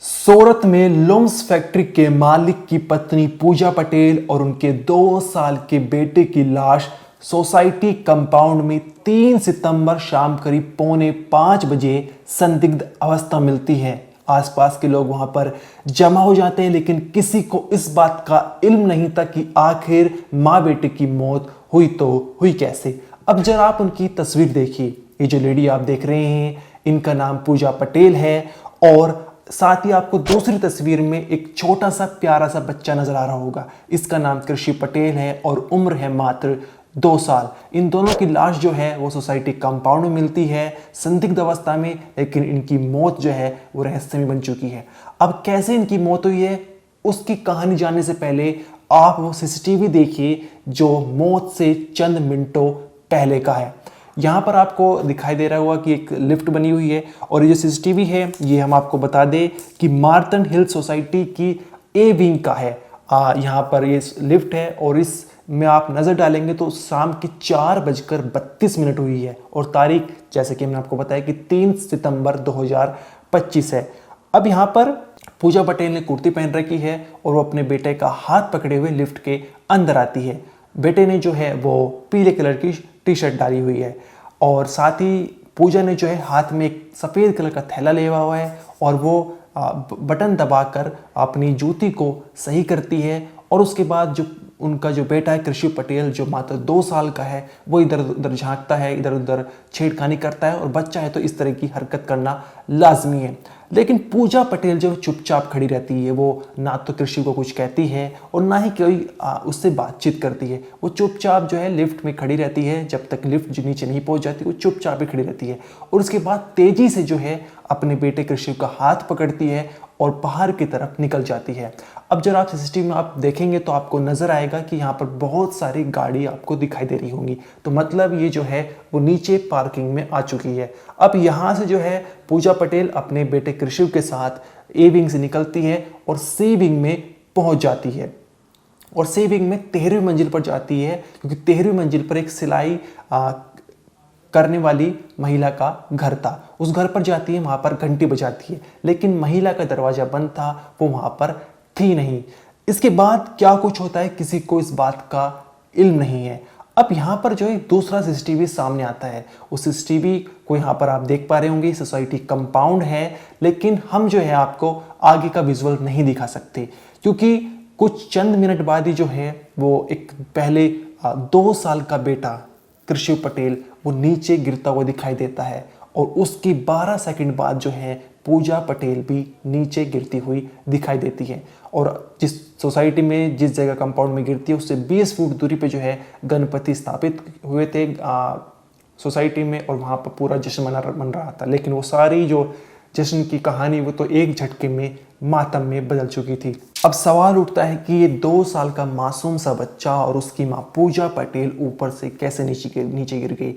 सूरत में लुम्स फैक्ट्री के मालिक की पत्नी पूजा पटेल और उनके 2 साल के बेटे की लाश सोसाइटी कंपाउंड में 3 सितंबर शाम करीब 4:45 बजे संदिग्ध अवस्था मिलती है। आसपास के लोग वहां पर जमा हो जाते हैं, लेकिन किसी को इस बात का इल्म नहीं था कि आखिर माँ बेटे की मौत हुई तो हुई कैसे। अब जरा आप उनकी तस्वीर देखिए। ये जो लेडी आप देख रहे हैं, इनका नाम पूजा पटेल है और साथ ही आपको दूसरी तस्वीर में एक छोटा सा प्यारा सा बच्चा नजर आ रहा होगा। इसका नाम कृषि पटेल है और उम्र है मात्र 2 साल। इन दोनों की लाश जो है वो सोसाइटी कंपाउंड में मिलती है संदिग्ध अवस्था में, लेकिन इनकी मौत जो है वो रहस्यमय बन चुकी है। अब कैसे इनकी मौत हुई है उसकी कहानी जानने से पहले आप वो सीसीटीवी देखिए जो मौत से चंद मिनटों पहले का है। यहाँ पर आपको दिखाई दे रहा होगा कि एक लिफ्ट बनी हुई है और ये जो सीसीटीवी है ये हम आपको बता दें कि मार्तन हिल सोसाइटी की ए विंग का है। यहाँ पर ये लिफ्ट है और इस में आप नज़र डालेंगे तो शाम के 4:32 हुई है और तारीख जैसे कि मैंने आपको बताया कि 3 सितंबर 2025 है। अब यहाँ पर पूजा पटेल ने कुर्ती पहन रखी है और वो अपने बेटे का हाथ पकड़े हुए लिफ्ट के अंदर आती है। बेटे ने जो है वो पीले कलर की टी शर्ट डाली हुई है और साथ ही पूजा ने जो है हाथ में एक सफ़ेद कलर का थैला लिया हुआ है और वो बटन दबाकर अपनी जूती को सही करती है। और उसके बाद जो उनका जो बेटा है कृषि पटेल जो मात्र 2 साल का है वो इधर उधर झांकता है, इधर उधर छेड़खानी करता है और बच्चा है तो इस तरह की हरकत करना लाजमी है। लेकिन पूजा पटेल जो चुपचाप खड़ी रहती है, वो ना तो कृषि को कुछ कहती है और ना ही कोई उससे बातचीत करती है। वो चुपचाप जो है लिफ्ट में खड़ी रहती है, जब तक लिफ्ट जो नीचे नहीं पहुंच जाती वो चुपचाप ही खड़ी रहती है और उसके बाद तेजी से जो है अपने बेटे कृषि का हाथ पकड़ती है और बाहर की तरफ निकल जाती है। अब जरा आप सीसीटीवी में आप देखेंगे तो आपको नजर आएगा कि यहाँ पर बहुत सारी गाड़ी आपको दिखाई दे रही होंगी, तो मतलब ये जो है वो नीचे पार्किंग में आ चुकी है। अब यहाँ से जो है पूजा पटेल अपने बेटे कृषि के साथ ए विंग से निकलती है और सी विंग में पहुंच जाती है और सी विंग में 13वीं मंजिल पर जाती है, क्योंकि 13वीं मंजिल पर एक सिलाई करने वाली महिला का घर था। उस घर पर जाती है, वहां पर घंटी बजाती है, लेकिन महिला का दरवाजा बंद था, वो वहां पर थी नहीं। इसके बाद क्या कुछ होता है किसी को इस बात का इल्म नहीं है। अब यहाँ पर जो है दूसरा सीसीटीवी सामने आता है। उस सीसीटीवी को यहाँ पर आप देख पा रहे होंगे, सोसाइटी कंपाउंड है, लेकिन हम जो है आपको आगे का विजुअल नहीं दिखा सकते क्योंकि कुछ चंद मिनट बाद ही जो है वो एक पहले 2 साल का बेटा कृषि पटेल वो नीचे गिरता हुआ दिखाई देता है और उसकी 12 सेकंड बाद जो है पूजा पटेल भी नीचे गिरती हुई दिखाई देती है और जिस सोसाइटी में जिस जगह कंपाउंड में गिरती है उससे 20 फुट दूरी पे जो है गणपति स्थापित हुए थे सोसाइटी में और वहाँ पर पूरा जश्न मन रहा था। लेकिन वो सारी जो जश्न की कहानी वो तो एक झटके में मातम में बदल चुकी थी। अब सवाल उठता है कि ये 2 साल का मासूम सा बच्चा और उसकी माँ पूजा पटेल ऊपर से कैसे नीचे गिर गई।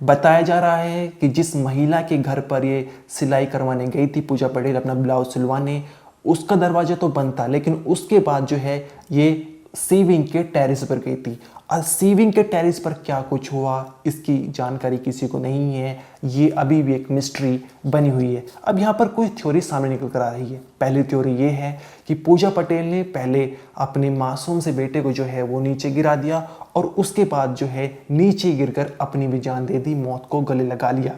बताया जा रहा है कि जिस महिला के घर पर ये सिलाई करवाने गई थी पूजा पटेल अपना ब्लाउज सिलवाने, उसका दरवाजा तो बंद था, लेकिन उसके बाद जो है ये सी विंग के टेरेस पर गई थी। और सी विंग के टेरेस पर क्या कुछ हुआ इसकी जानकारी किसी को नहीं है, ये अभी भी एक मिस्ट्री बनी हुई है। अब यहाँ पर कुछ थ्योरी सामने निकल कर आ रही है। पहली थ्योरी ये है कि पूजा पटेल ने पहले अपने मासूम से बेटे को जो है वो नीचे गिरा दिया और उसके बाद जो है नीचे गिरकर अपनी भी जान दे दी, मौत को गले लगा लिया।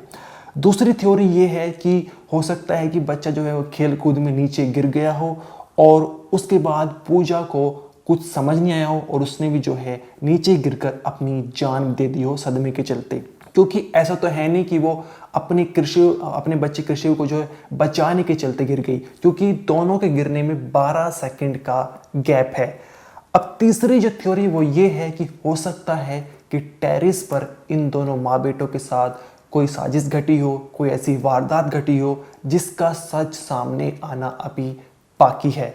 दूसरी थ्योरी ये है कि हो सकता है कि बच्चा जो है वो खेल कूद में नीचे गिर गया हो और उसके बाद पूजा को कुछ समझ नहीं आया हो और उसने भी जो है नीचे गिरकर अपनी जान दे दी हो सदमे के चलते। क्योंकि ऐसा तो है नहीं कि वो अपने बच्चे कृषि को जो है बचाने के चलते गिर गई, क्योंकि दोनों के गिरने में 12 सेकंड का गैप है। अब तीसरी जो थ्योरी वो ये है कि हो सकता है कि टेरेस पर इन दोनों माँ बेटों के साथ कोई साजिश घटी हो, कोई ऐसी वारदात घटी हो जिसका सच सामने आना अभी बाकी है।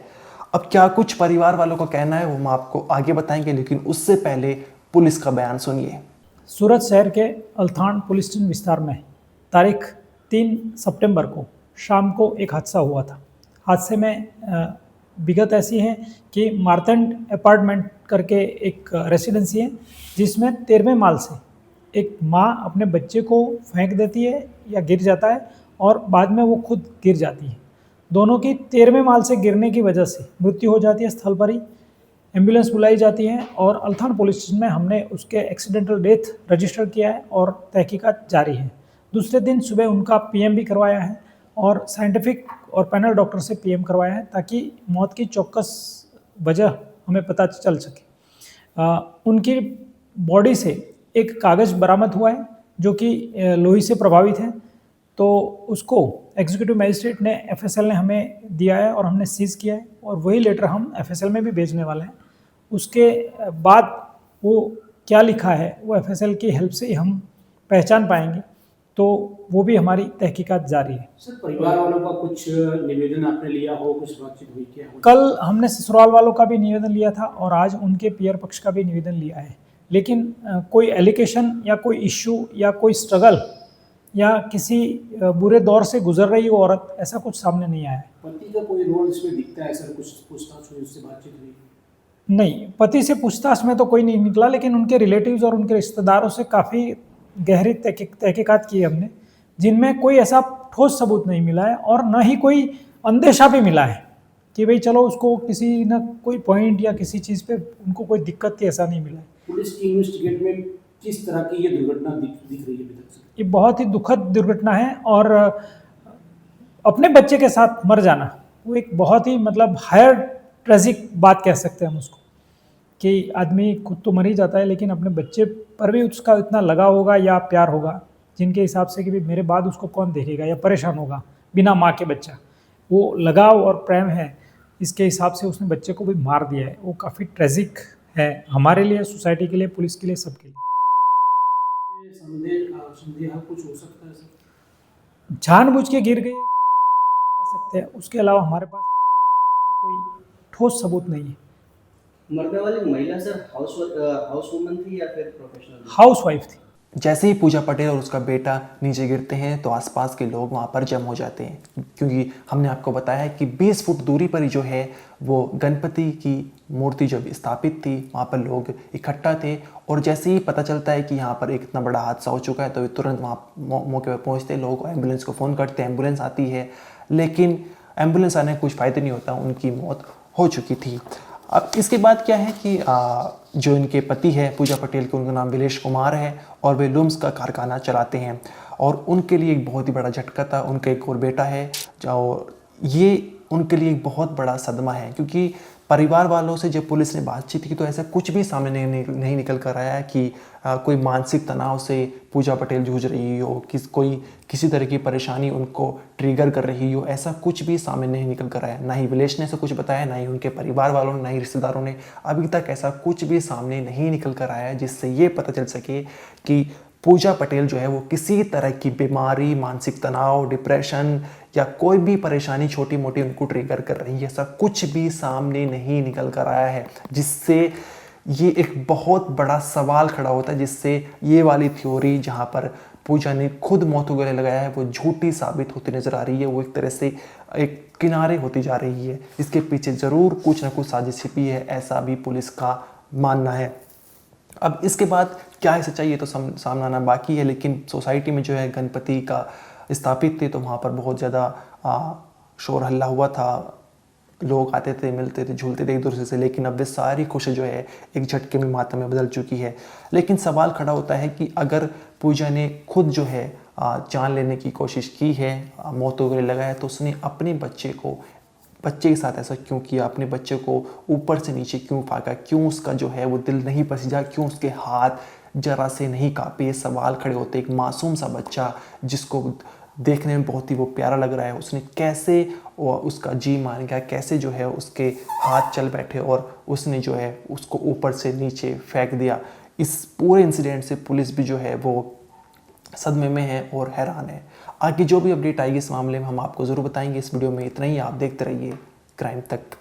अब क्या कुछ परिवार वालों का कहना है वो हम आपको आगे बताएंगे, लेकिन उससे पहले पुलिस का बयान सुनिए। सूरत शहर के अल्थान पुलिस स्टेशन विस्तार में तारीख 3 सितंबर को शाम को एक हादसा हुआ था। हादसे में विगत ऐसी है कि मार्तंड अपार्टमेंट करके एक रेसिडेंसी है जिसमें 13वें माल से एक माँ अपने बच्चे को फेंक देती है या गिर जाता है और बाद में वो खुद गिर जाती है। दोनों की 13वें माल से गिरने की वजह से मृत्यु हो जाती है स्थल पर ही। एम्बुलेंस बुलाई जाती है और अल्थान पुलिस स्टेशन में हमने उसके एक्सीडेंटल डेथ रजिस्टर किया है और तहकीकात जारी है। दूसरे दिन सुबह उनका पीएम भी करवाया है और साइंटिफिक और पैनल डॉक्टर से पीएम करवाया है ताकि मौत की चौकस वजह हमें पता चल सके। उनकी बॉडी से एक कागज़ बरामद हुआ है जो कि लोही से प्रभावित है, तो उसको एग्जीक्यूटिव मजिस्ट्रेट ने एफएसएल ने हमें दिया है और हमने सीज़ किया है और वही लेटर हम एफएसएल में भी भेजने वाले हैं। उसके बाद वो क्या लिखा है वो एफएसएल की हेल्प से ही हम पहचान पाएंगे, तो वो भी हमारी तहकीकात जारी है। सर, परिवार वालों का कुछ निवेदन आपने लिया हो, कुछ बातचीत हुई क्या? कल हमने ससुराल वालों का भी निवेदन लिया था और आज उनके पियर पक्ष का भी निवेदन लिया है, लेकिन कोई एलिगेशन या कोई इश्यू या कोई स्ट्रगल या किसी बुरे दौर से गुजर रही हो औरत, ऐसा कुछ सामने नहीं आया है। पति का कोई रोल इसमें दिखता है सर? कुछ पूछताछ हुई, उससे बातचीत हुई? नहीं, पति से पूछताछ में तो कोई नहीं निकला, लेकिन उनके रिलेटिव्स और उनके रिश्तेदारों से काफ़ी गहरी तहकीकात की हमने, जिनमें कोई ऐसा ठोस सबूत नहीं मिला है और न ही कोई अंदेशा भी मिला है कि भाई चलो उसको किसी न कोई पॉइंट या किसी चीज़ पे उनको कोई दिक्कत थी, ऐसा नहीं मिला है। पुलिस की इन्वेस्टिगेट में किस तरह की ये दुर्घटना दिख रही है अभी तक से? ये बहुत ही दुखद दुर्घटना है और अपने बच्चे के साथ मर जाना वो एक बहुत ही मतलब हायर ट्रेजिक बात कह सकते हैं हम उसको, कि आदमी खुद तो मर ही जाता है लेकिन अपने बच्चे पर भी उसका इतना लगा होगा या प्यार होगा जिनके हिसाब से कि भी मेरे बाद उसको कौन देखेगा या परेशान होगा बिना माँ के बच्चा, वो लगाव और प्रेम है, इसके हिसाब से उसने बच्चे को भी मार दिया है। वो काफ़ी ट्रेजिक है हमारे लिए, सोसाइटी के लिए, पुलिस के लिए, सबके लिए। संदेह कुछ हो सकता है सर? जानबूझ के गिर गए कह सकते हैं, उसके अलावा हमारे पास कोई ठोस सबूत नहीं है। मरने वाली महिला सर हाउस वुमन थी या फिर प्रोफेशनल? हाउस वाइफ थी। जैसे ही पूजा पटेल और उसका बेटा नीचे गिरते हैं तो आसपास के लोग वहाँ पर जम हो जाते हैं, क्योंकि हमने आपको बताया है कि 20 फुट दूरी पर ही जो है वो गणपति की मूर्ति जब स्थापित थी वहाँ पर लोग इकट्ठा थे। और जैसे ही पता चलता है कि यहाँ पर एक इतना बड़ा हादसा हो चुका है तो वे तुरंत वहाँ मौके पर पहुँचते, लोग एम्बुलेंस को फ़ोन करते हैं, एम्बुलेंस आती है, लेकिन एम्बुलेंस आने का कुछ फ़ायदा नहीं होता, उनकी मौत हो चुकी थी। अब इसके बाद क्या है कि जो इनके पति है पूजा पटेल के, उनका नाम विलेश कुमार है और वे लूम्स का कारखाना चलाते हैं और उनके लिए एक बहुत ही बड़ा झटका था। उनका एक और बेटा है जो, ये उनके लिए एक बहुत बड़ा सदमा है, क्योंकि परिवार वालों से जब पुलिस ने बातचीत की तो ऐसा कुछ भी सामने नहीं निकल कर आया कि कोई मानसिक तनाव से पूजा पटेल जूझ रही हो, कोई किसी तरह की परेशानी उनको ट्रिगर कर रही हो, ऐसा कुछ भी सामने नहीं निकल कर आया। ना ही विलेश ने ऐसा कुछ बताया, ना ही उनके परिवार वालों ने, ना ही रिश्तेदारों ने, अभी तक ऐसा कुछ भी सामने नहीं निकल कर आया जिससे ये पता चल सके कि पूजा पटेल जो है वो किसी तरह की बीमारी, मानसिक तनाव, डिप्रेशन या कोई भी परेशानी छोटी मोटी उनको ट्रिगर कर रही है। ऐसा कुछ भी सामने नहीं निकल कर आया है, जिससे ये एक बहुत बड़ा सवाल खड़ा होता है, जिससे ये वाली थ्योरी जहाँ पर पूजा ने खुद मौत को गले लगाया है वो झूठी साबित होती नजर आ रही है, वो एक तरह से एक किनारे होती जा रही है। इसके पीछे ज़रूर कुछ ना कुछ साजिश छिपी है, ऐसा भी पुलिस का मानना है। अब इसके बाद क्या है सच्चाई, ये तो सामने आना बाकी है, लेकिन सोसाइटी में जो है गणपति का स्थापित थे तो वहाँ पर बहुत ज़्यादा शोर हल्ला हुआ था, लोग आते थे, मिलते थे, झूलते थे एक दूसरे से, लेकिन अब वे सारी खुशी जो है एक झटके में मातम में बदल चुकी है। लेकिन सवाल खड़ा होता है कि अगर पूजा ने खुद जो है जान लेने की कोशिश की है, मौत को गले लगाया, तो उसने अपने बच्चे के साथ ऐसा क्यों किया, अपने बच्चे को ऊपर से नीचे क्यों फेंका, क्यों उसका जो है वो दिल नहीं पसीजा, क्यों उसके हाथ जरा से नहीं कांपे। सवाल खड़े होते, एक मासूम सा बच्चा जिसको देखने में बहुत ही वो प्यारा लग रहा है, उसने कैसे उसका जी मान गया, कैसे जो है उसके हाथ चल बैठे और उसने जो है उसको ऊपर से नीचे फेंक दिया। इस पूरे इंसिडेंट से पुलिस भी जो है वो सदमे में है और हैरान है। आगे जो भी अपडेट आएगी इस मामले में हम आपको ज़रूर बताएंगे। इस वीडियो में इतना ही, आप देखते रहिए क्राइम तक।